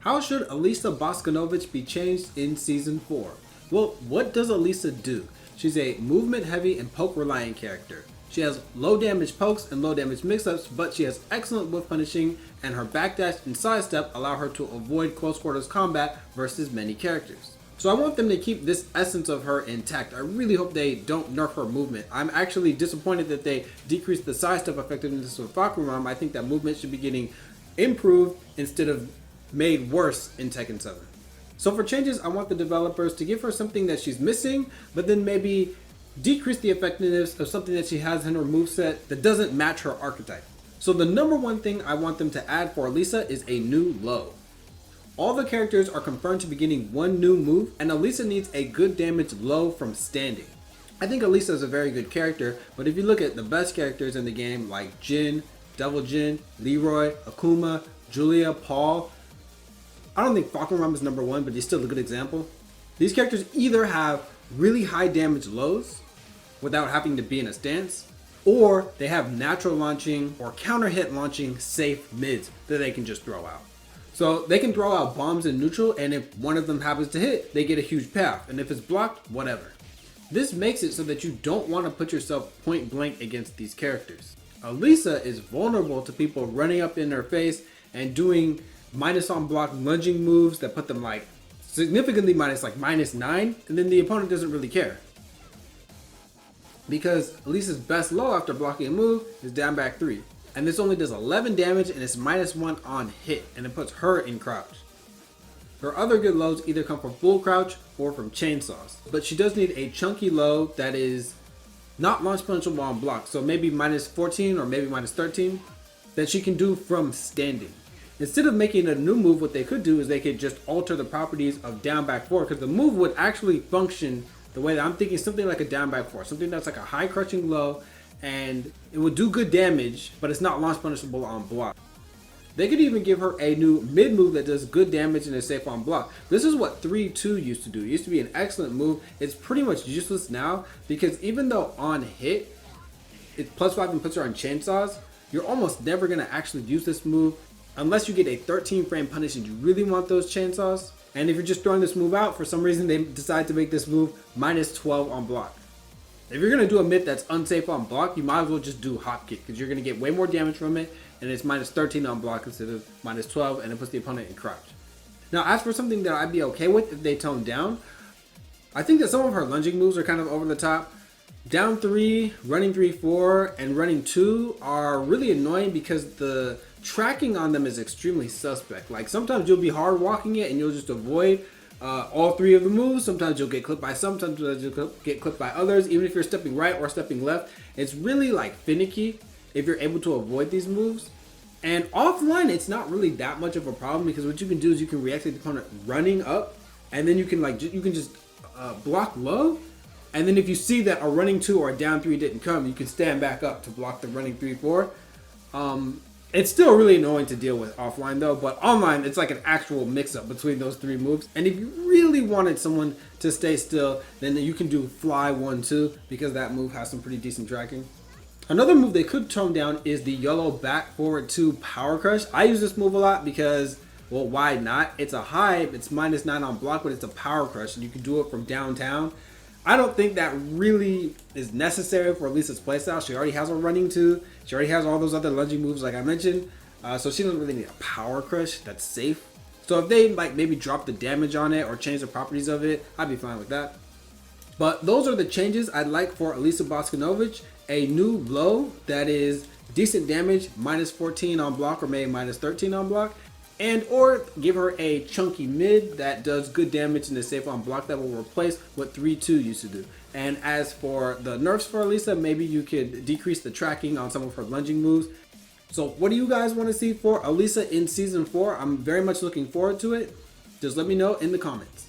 How should Alisa Bosconovitch be changed in Season 4? Well, what does Alisa do? She's a movement heavy and poke reliant character. She has low damage pokes and low damage mix-ups, but she has excellent whiff punishing, and her backdash and sidestep allow her to avoid close quarters combat versus many characters. So I want them to keep this essence of her intact. I really hope they don't nerf her movement. I'm actually disappointed that they decreased the sidestep effectiveness of Fakuram. I think that movement should be getting improved instead of made worse in Tekken 7. So for changes, I want the developers to give her something that she's missing, but then maybe decrease the effectiveness of something that she has in her moveset that doesn't match her archetype. So the number one thing I want them to add for Alisa is a new low. All the characters are confirmed to be getting one new move, and Alisa needs a good damage low from standing. I think Alisa is a very good character, but if you look at the best characters in the game like Jin, Devil Jin, Leroy, Akuma, Julia, Paul, I don't think Fakuram is number one, but he's still a good example. These characters either have really high damage lows without having to be in a stance, or they have natural launching or counter hit launching safe mids that they can just throw out. So they can throw out bombs in neutral, and if one of them happens to hit, they get a huge payoff, and if it's blocked, whatever. This makes it so that you don't want to put yourself point blank against these characters. Alisa is vulnerable to people running up in her face and doing minus on block lunging moves that put them like significantly minus, like -9, and then the opponent doesn't really care. Because Alisa's best low after blocking a move is down back 3. And this only does 11 damage and it's -1 on hit, and it puts her in crouch. Her other good lows either come from full crouch or from chainsaws. But she does need a chunky low that is not launch punishable on block, so maybe -14 or maybe -13 that she can do from standing. Instead of making a new move, what they could do is they could just alter the properties of down back 4, because the move would actually function the way that I'm thinking, something like a down back 4, something that's like a high crushing low, and it would do good damage, but it's not launch punishable on block. They could even give her a new mid move that does good damage and is safe on block. This is what 3-2 used to do. It used to be an excellent move. It's pretty much useless now, because even though on hit, it's +5 and puts her on chainsaws, you're almost never going to actually use this move unless you get a 13 frame punish and you really want those chainsaws. And if you're just throwing this move out, for some reason they decide to make this move -12 on block. If you're going to do a mid that's unsafe on block, you might as well just do hop kick, because you're going to get way more damage from it, and it's -13 on block instead of -12, and it puts the opponent in crouch. Now, as for something that I'd be okay with if they tone down, I think that some of her lunging moves are kind of over the top. Down 3, running 3-4, and running 2 are really annoying because the tracking on them is extremely suspect. Like sometimes you'll be hard walking it and you'll just avoid all 3 of the moves. Sometimes you'll get clipped by some, sometimes you'll get clipped by others. Even if you're stepping right or stepping left, it's really like finicky if you're able to avoid these moves. And offline, it's not really that much of a problem, because what you can do is you can react to the opponent running up, and then you can just block low. And then if you see that a running 2 or a down 3 didn't come, you can stand back up to block the running 3-4. It's still really annoying to deal with offline though, but online it's like an actual mix-up between those 3 moves. And if you really wanted someone to stay still, then you can do fly 1-2, because that move has some pretty decent tracking. Another move they could tone down is the yellow back forward 2 power crush. I use this move a lot because, well, why not? It's a high, it's -9 on block, but it's a power crush, and you can do it from downtown. I don't think that really is necessary for Alisa's playstyle. She already has a running 2. She already has all those other lunging moves like I mentioned. So she doesn't really need a power crush that's safe. So if they like maybe drop the damage on it or change the properties of it, I'd be fine with that. But those are the changes I'd like for Alisa Bosconovitch. A new low that is decent damage, -14 on block or maybe -13 on block. And or give her a chunky mid that does good damage and is safe on block that will replace what 3-2 used to do. And as for the nerfs for Alisa, maybe you could decrease the tracking on some of her lunging moves. So what do you guys want to see for Alisa in Season 4? I'm very much looking forward to it. Just let me know in the comments.